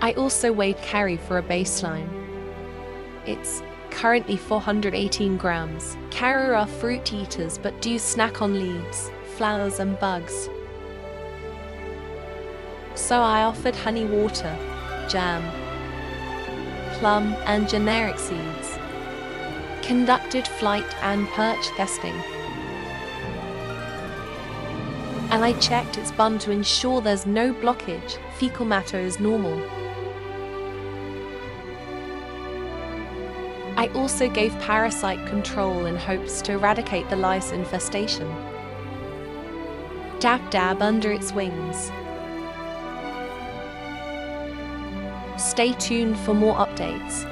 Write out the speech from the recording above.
I also weighed Kereru for a baseline. It's currently 418 grams. Kereru are fruit eaters but do snack on leaves, flowers and bugs. So I offered honey water, jam, plum and generic seeds. Conducted flight and perch testing. And I checked its bum to ensure there's no blockage. Fecal matter is normal. I also gave parasite control in hopes to eradicate the lice infestation. Dab dab under its wings. Stay tuned for more updates.